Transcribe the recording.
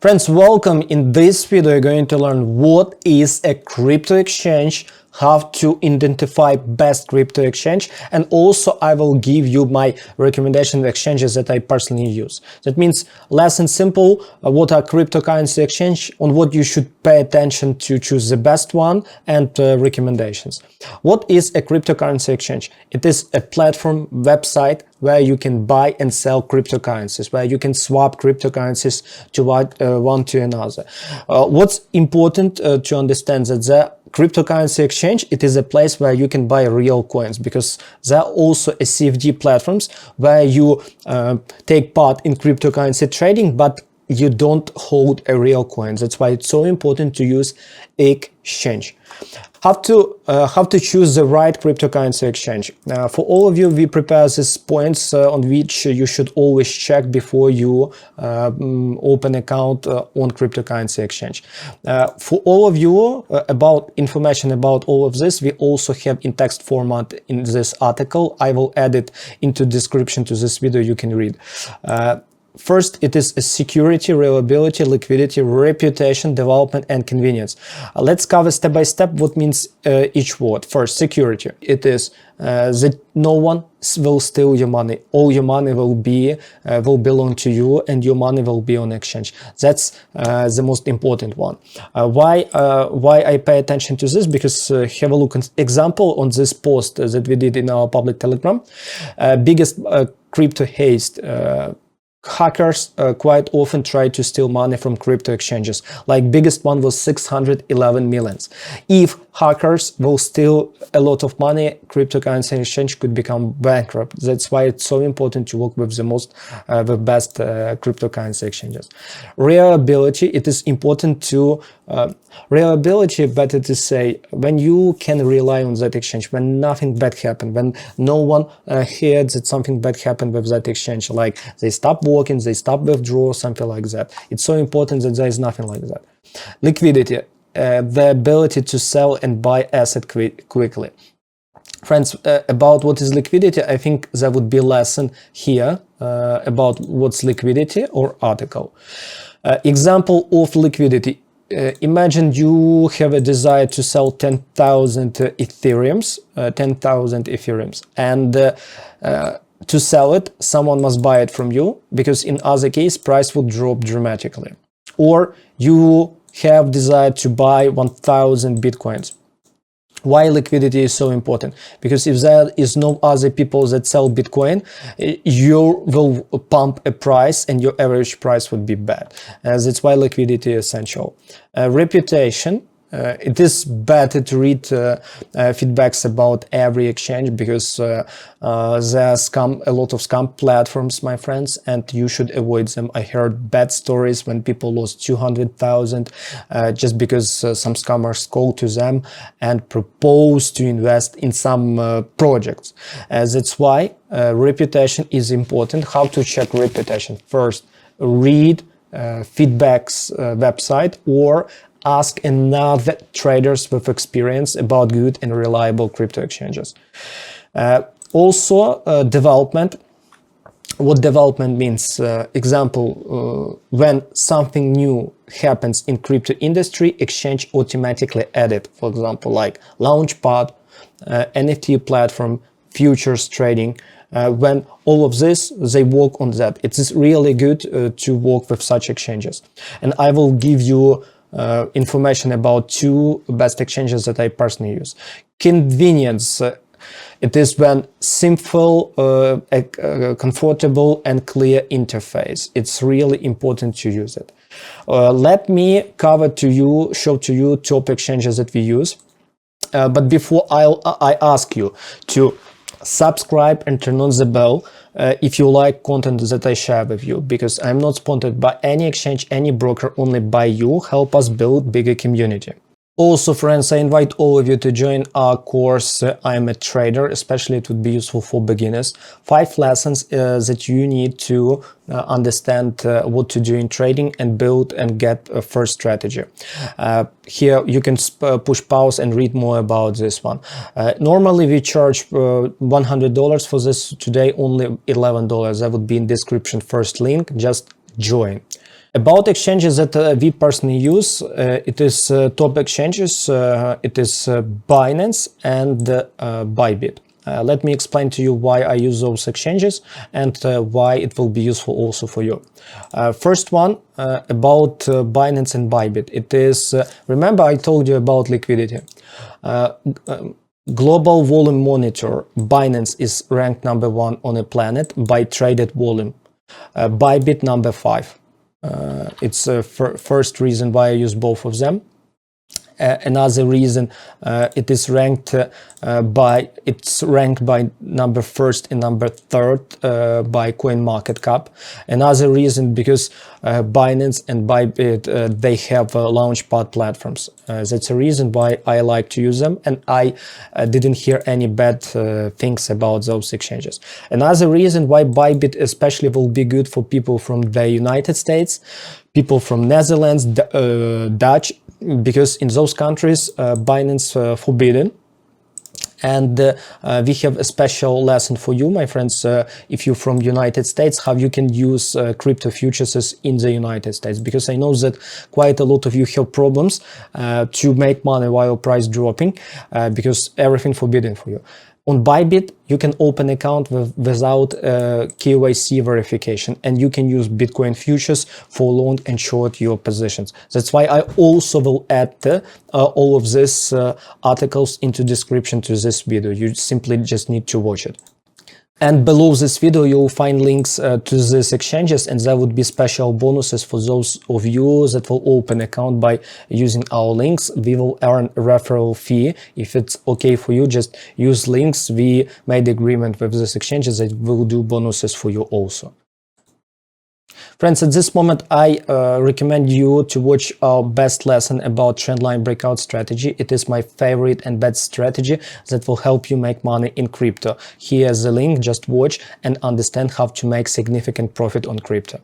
Friends, welcome. In this video, you're going to learn what is a crypto exchange, how to identify best crypto exchange, and also I will give you my recommendation of exchanges that I personally use. That means less and simple, what are cryptocurrency exchange, on what you should pay attention to choose the best one, and recommendations. What is a cryptocurrency exchange? It is a platform website where you can buy and sell cryptocurrencies, where you can swap cryptocurrencies to one to another. What's important to understand that the cryptocurrency exchange, it is a place where you can buy real coins, because there are also a CFD platforms where you take part in cryptocurrency trading, but you don't hold a real coin. That's why it's so important to use exchange. How to choose the right cryptocurrency exchange. For all of you, we prepare these points on which you should always check before you open account on cryptocurrency exchange. For all of you, about information about all of this, we also have in text format in this article. I will add it into description to this video. You can read. First, it is security, reliability, liquidity, reputation, development, and convenience. Let's cover step by step what means each word. First, security. It is that no one will steal your money. All your money will belong to you, and your money will be on exchange. That's the most important one. Why I pay attention to this? Because have a look at example on this post that we did in our public Telegram. Biggest crypto haste. Hackers quite often try to steal money from crypto exchanges. Like biggest one was 611 millions. If hackers will steal a lot of money, cryptocurrency exchange could become bankrupt. That's why it's so important to work with the best cryptocurrency exchanges. Reliability, it is important to reliability, better to say, when you can rely on that exchange, when nothing bad happened, when no one heard that something bad happened with that exchange, like they stop working, they stop withdraw, something like that. It's so important that there is nothing like that. Liquidity, the ability to sell and buy asset quickly. Friends, about what is liquidity, I think there would be a lesson here about what's liquidity or article. Example of liquidity. Imagine you have a desire to sell 10,000 Ethereums, and to sell it, someone must buy it from you, because in other case, price will drop dramatically. Or you have desire to buy 1,000 Bitcoins. Why liquidity is so important? Because if there is no other people that sell Bitcoin, you will pump a price and your average price would be bad. That's why liquidity is essential. Reputation. It is better to read feedbacks about every exchange, because there are a lot of scam platforms, my friends, and you should avoid them. I heard bad stories when people lost 200,000 just because some scammers called to them and proposed to invest in some projects. That's why reputation is important. How to check reputation? First, read feedbacks website, or ask another traders with experience about good and reliable crypto exchanges. Also, development. What development means? Example, when something new happens in crypto industry, exchange automatically add it. For example, like Launchpad, NFT platform, futures trading. When all of this, they work on that. It is really good to work with such exchanges. And I will give you information about two best exchanges that I personally use. Convenience. It is when simple, comfortable and clear interface. It's really important to use it. Let me show to you top exchanges that we use. But before I ask you to subscribe and turn on the bell if you like content that I share with you, because I'm not sponsored by any exchange, any broker, only by you. Help us build bigger community. Also, friends, I invite all of you to join our course, I'm a Trader. Especially it would be useful for beginners. 5 lessons that you need to understand what to do in trading and build and get a first strategy. Here you can push pause and read more about this one. Normally we charge $100 for this. Today only $11. That would be in description, first link. Just join. About exchanges that we personally use, it is top exchanges, it is Binance and ByBit. Let me explain to you why I use those exchanges and why it will be useful also for you. First one, about Binance and ByBit. It is, remember I told you about liquidity. Global volume monitor, Binance is ranked #1 on the planet by traded volume. ByBit #5. It's the first reason why I use both of them. Another reason, it is ranked by #1 and #3 by CoinMarketCap. Another reason, because Binance and ByBit they have launchpad platforms. That's a reason why I like to use them, and I didn't hear any bad things about those exchanges. Another reason why ByBit especially will be good for people from the United States, people from Netherlands, Dutch, because in those countries Binance forbidden. And we have a special lesson for you, my friends, if you're from United States, how you can use crypto futures in the United States. Because I know that quite a lot of you have problems to make money while price dropping, because everything forbidden for you. On ByBit, you can open account without KYC verification, and you can use Bitcoin futures for long and short your positions. That's why I also will add all of these articles into description to this video. You simply just need to watch it. And below this video, you'll find links to these exchanges, and there would be special bonuses for those of you that will open account by using our links. We will earn a referral fee. If it's okay for you, just use links. We made agreement with these exchanges that will do bonuses for you also. Friends, at this moment, I recommend you to watch our best lesson about trendline breakout strategy. It is my favorite and best strategy that will help you make money in crypto. Here's the link, just watch and understand how to make significant profit on crypto.